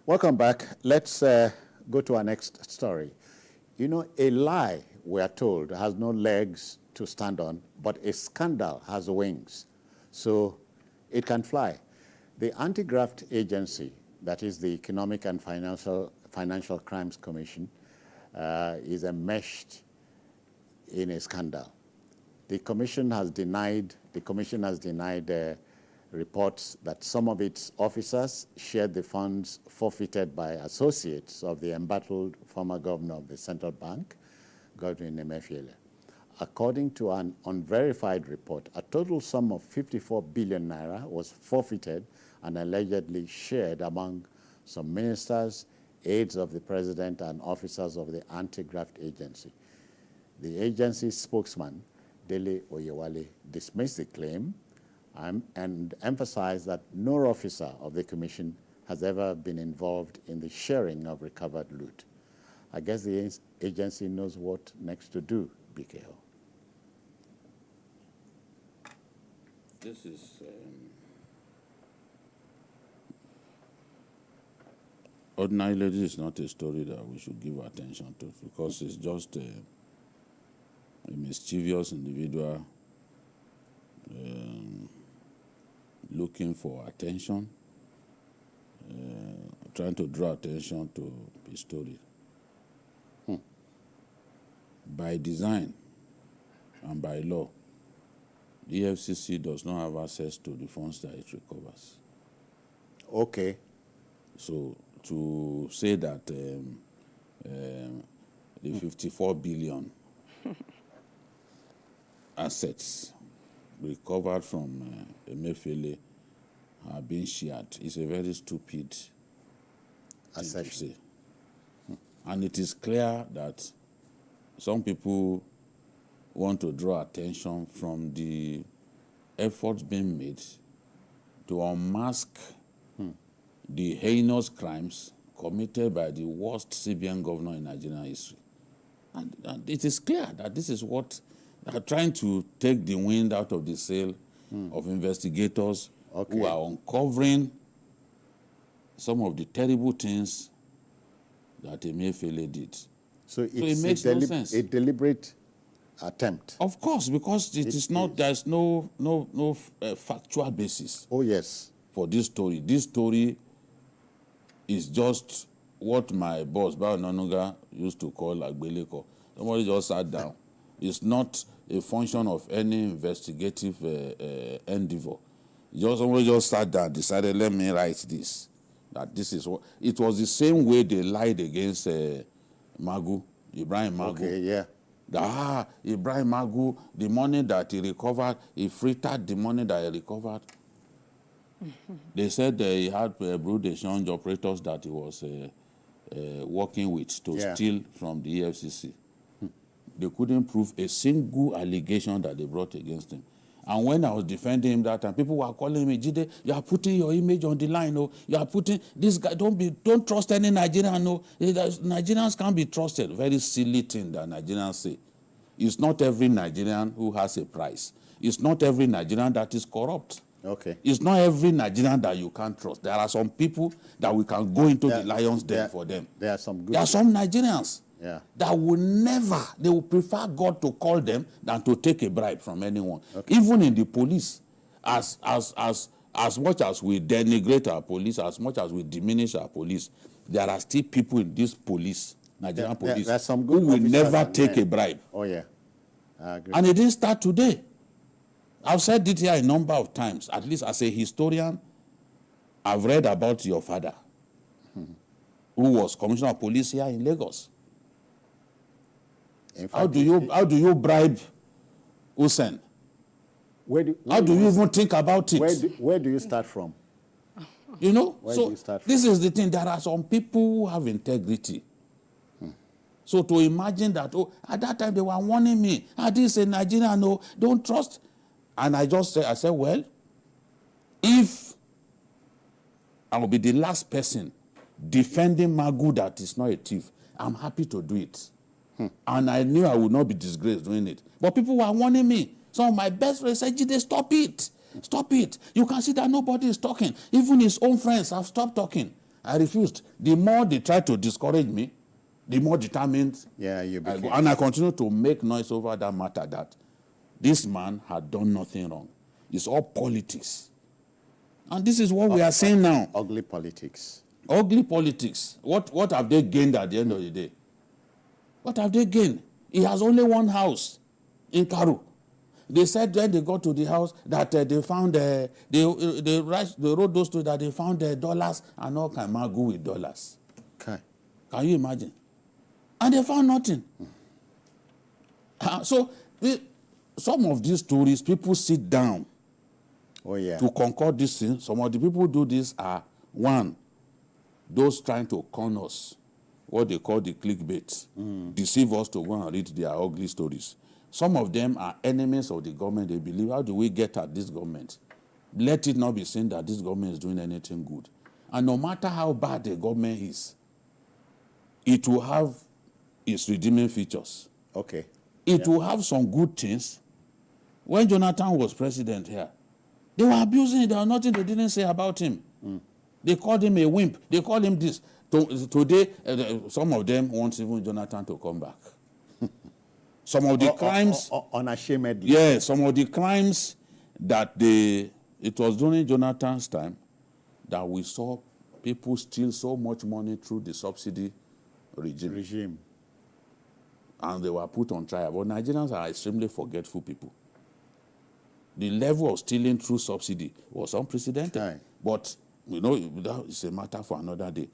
Welcome back. Let's go to our next story. You know, a lie, we are told, has no legs to stand on, but a scandal has wings, so it can fly. The Anti-Graft Agency, that is the Economic and Financial Crimes Commission, is enmeshed in a scandal. The commission has denied reports that some of its officers shared the funds forfeited by associates of the embattled former governor of the central bank, Godwin Emefiele. According to an unverified report, a total sum of 54 billion naira was forfeited and allegedly shared among some ministers, aides of the president, and officers of the Anti-Graft Agency. The agency's spokesman, Dele Oyewale, dismissed the claim and emphasized that no officer of the commission has ever been involved in the sharing of recovered loot. I guess the agency knows what next to do, BKO. This is ordinarily, this is not a story that we should give attention to because it's just a mischievous individual looking for attention, trying to draw attention to his story. By design and by law, the EFCC does not have access to the funds that it recovers. Okay. So to say that the 54 billion assets recovered from Emefiele have been shared is a very stupid thing to say. And it is clear that some people want to draw attention from the efforts being made to unmask the heinous crimes committed by the worst CBN governor in Nigerian history. And it is clear that this is what they are trying to take the wind out of the sail of investigators who are uncovering some of the terrible things that Emefiele did. So it makes no sense. A deliberate attempt. Of course, because it is not. There's no factual basis. Oh yes. For this story. This story is just what my boss, Bao Nanuga, used to call Agbeleko. Somebody just sat down. It's not a function of any investigative endeavor. Somebody just sat down, decided, let me write this. That this is what... It was the same way they lied against Magu, Ibrahim Magu. Okay, yeah. Ibrahim Magu, the money that he recovered, he frittered the money that he recovered. They said he had brood exchange operators that he was working with to steal from the EFCC. They couldn't prove a single allegation that they brought against him. And when I was defending him that time, people were calling me, Jide, you are putting your image on the line. No, you are putting this guy. Don't trust any Nigerian. No, Nigerians can't be trusted. Very silly thing that Nigerians say. It's not every Nigerian who has a price. It's not every Nigerian that is corrupt. Okay. It's not every Nigerian that you can't trust. There are some people that we can go into the lion's den for them. There are some good. There are some Nigerians that will never, they will prefer God to call them than to take a bribe from anyone. Okay. Even in the police, as much as we denigrate our police, as much as we diminish our police, there are still people in this police, Nigerian police, some good who will never take a bribe. Oh yeah, I agree. And it didn't start today. I've said it here a number of times. At least as a historian, I've read about your father, who was commissioner of police here in Lagos. In fact, how do you bribe Hussein? How do you even think about it? Where do you start from? You know? This is the thing. There are some people who have integrity. So to imagine that, at that time they were warning me, this is a Nigerian, no, don't trust. And I said, well, if I will be the last person defending Magu that is not a thief, I'm happy to do it. And I knew I would not be disgraced doing it. But people were warning me. Some of my best friends said, Jide, stop it. Stop it. You can see that nobody is talking. Even his own friends have stopped talking. I refused. The more they tried to discourage me, the more determined you became. and I continued to make noise over that matter that this man had done nothing wrong. It's all politics. And this is what we are seeing now. Ugly politics. Ugly politics. What have they gained at the end of the day? What have they gained? He has only one house in Karu. They said when they got to the house that they found, they wrote those two that they found dollars and all kind of magu with dollars. Okay. Can you imagine? And they found nothing. Some of these stories, people sit down to concord this thing. Some of the people who do this are, one, those trying to con us, what they call the clickbait, deceive us to go and read their ugly stories. Some of them are enemies of the government. They believe, how do we get at this government? Let it not be seen that this government is doing anything good. And no matter how bad the government is, it will have its redeeming features. Okay. It will have some good things. When Jonathan was president here, they were abusing him. There was nothing they didn't say about him. They called him a wimp. They called him this. Today, some of them want even Jonathan to come back. Some of the crimes... unashamedly. Yeah, some of the crimes that it was during Jonathan's time that we saw people steal so much money through the subsidy regime. And they were put on trial. But Nigerians are extremely forgetful people. The level of stealing through subsidy was unprecedented. Aye. But, that is a matter for another day.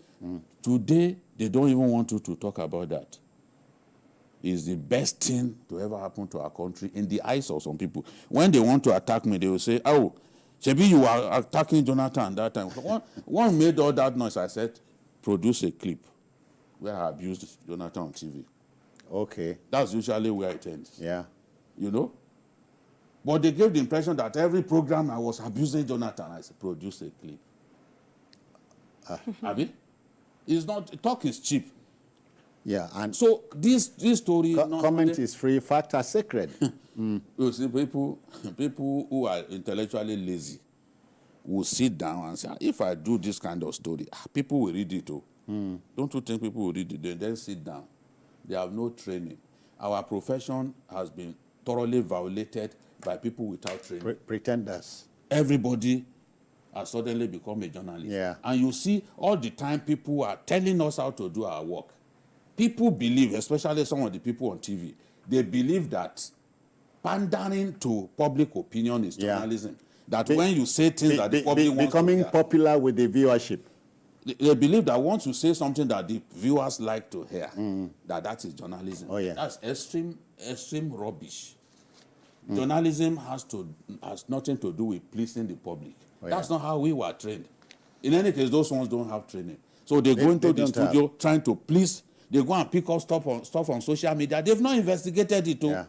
Today, they don't even want you to talk about that. It's the best thing to ever happen to our country in the eyes of some people. When they want to attack me, they will say, oh, Shebi, you were attacking Jonathan that time. One made all that noise. I said, produce a clip where I abused Jonathan on TV. Okay. That's usually where it ends. Yeah. But they gave the impression that every program I was abusing Jonathan. I said, produce a clip. Abi? It's not, talk is cheap. Yeah, and so this story... comment is free, facts are sacred. You see, people who are intellectually lazy will sit down and say, if I do this kind of story, people will read it too. Don't you think people will read it? They then sit down. They have no training. Our profession has been thoroughly violated by people without training. Pretenders. Everybody has suddenly become a journalist. Yeah. And you see, all the time people are telling us how to do our work. People believe, especially some of the people on TV, they believe that pandering to public opinion is journalism. That when you say things that the public wants becoming to hear, popular with the viewership. They believe that once you say something that the viewers like to hear, that is journalism. Oh, yeah. That's extreme rubbish. Journalism has nothing to do with pleasing the public. That's not how we were trained. In any case, those ones don't have training. So they go into the studio trying to please. They go and pick up stuff on social media. They've not investigated it. Yeah.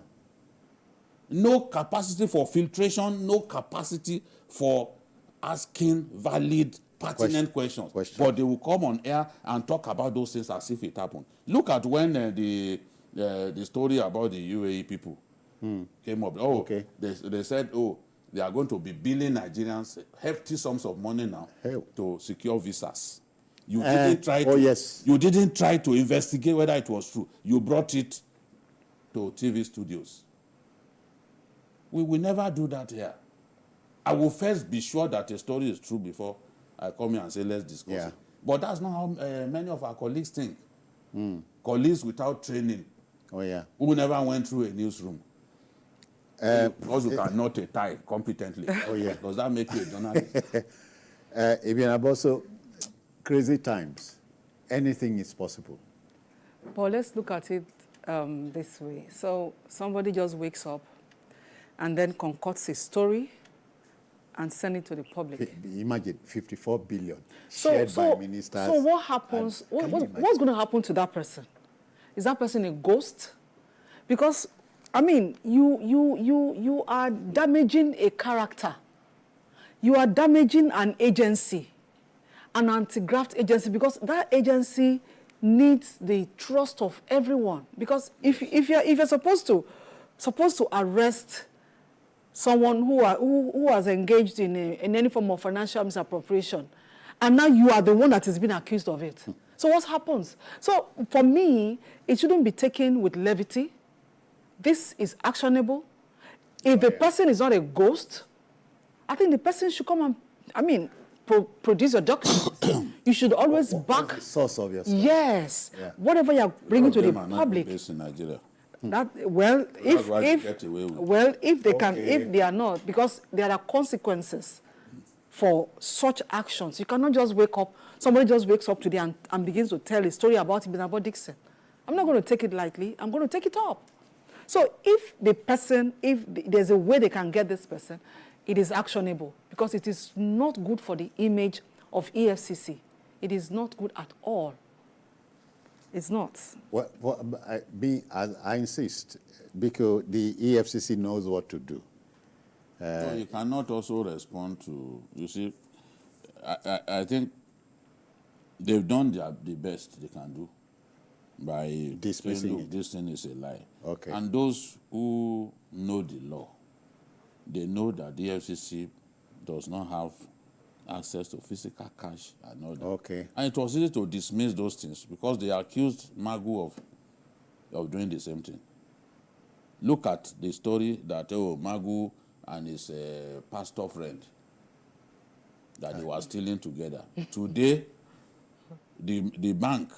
No capacity for filtration, no capacity for asking valid, pertinent questions. But they will come on air and talk about those things as if it happened. Look at when the story about the UAE people came up. They said, they are going to be billing Nigerians hefty sums of money now to secure visas. You didn't try you didn't try to investigate whether it was true. You brought it to TV studios. We will never do that here. I will first be sure that a story is true before I come here and say, let's discuss it. But that's not how many of our colleagues think. Colleagues without training who never went through a newsroom. Because you cannot tie competently. Does that make you a journalist? Ibn Aboso, crazy times. Anything is possible. But let's look at it this way. So somebody just wakes up and then concocts a story and send it to the public. Imagine 54 billion shared by ministers. So what happens? What's going to happen to that person? Is that person a ghost? Because, I mean, you are damaging a character. You are damaging an agency, an anti-graft agency, because that agency needs the trust of everyone. Because if you're supposed to arrest someone who has engaged in any form of financial misappropriation, and now you are the one that is being accused of it. So what happens? So for me, it shouldn't be taken with levity. This is actionable. If the person is not a ghost, I think the person should come and, produce your documents. You should always back the source of your story. Yes, Yeah. whatever you are bringing to the Them are not public. based in Nigeria. That well, That's why they get away with. if they can, Okay. if they are not, because there are consequences for such actions. You cannot just wake up. Somebody just wakes up today and begins to tell a story about him, about Dixon. I'm not going to take it lightly. I'm going to take it up. So if the person, there's a way they can get this person, it is actionable, because it is not good for the image of EFCC. It is not good at all. It's not. I insist, because the EFCC knows what to do. So you cannot also respond to, you see, I think they've done the best they can do by Dismissing saying, look, it. this thing is a lie. Okay. And those who know the law, they know that the EFCC does not have access to physical cash and all that. Okay. And it was easy to dismiss those things because they accused Magu of doing the same thing. Look at the story that Magu and his pastor friend, that they were stealing together. Today, the bank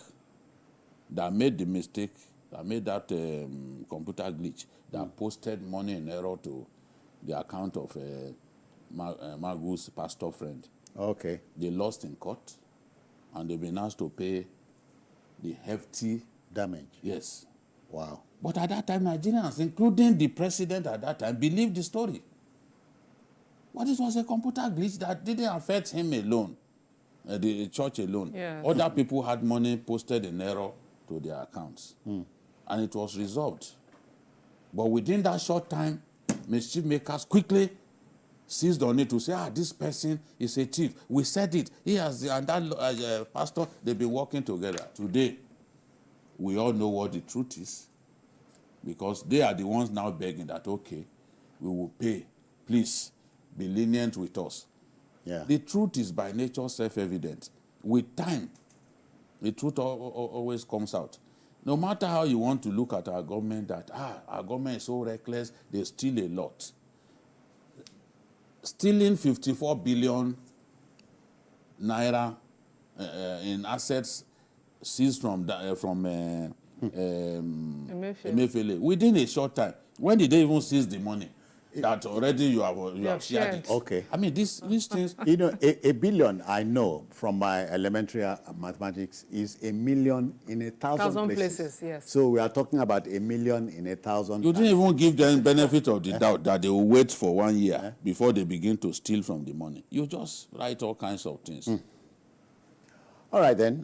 that made the mistake, that made that computer glitch, that posted money in error to the account of Magu's pastor friend, Okay. they lost in court, and they've been asked to pay the hefty Damage. yes. Wow. But at that time, Nigerians, including the president at that time, believed the story. But it was a computer glitch that didn't affect him alone, the church alone. Yes. Other people had money posted in error to their accounts. And it was resolved. But within that short time, mischief makers quickly seized on it to say, this person is a thief. We said it. He has, and that pastor, they've been working together. Today, we all know what the truth is, because they are the ones now begging that, okay, we will pay. Please, be lenient with us. Yeah. The truth is by nature self-evident. With time, the truth always comes out. No matter how you want to look at our government, that our government is so reckless, they steal a lot. Stealing 54 billion naira in assets seized from Emefiele within a short time. When did they even seize the money? That already you have shared it. Okay. I mean, these things. You know, a billion, I know from my elementary mathematics, is a million in 1,000 places. Yes. So we are talking about a million in 1,000. You didn't even give them benefit of the doubt that they will wait for 1 year before they begin to steal from the money. You just write all kinds of things. All right, then.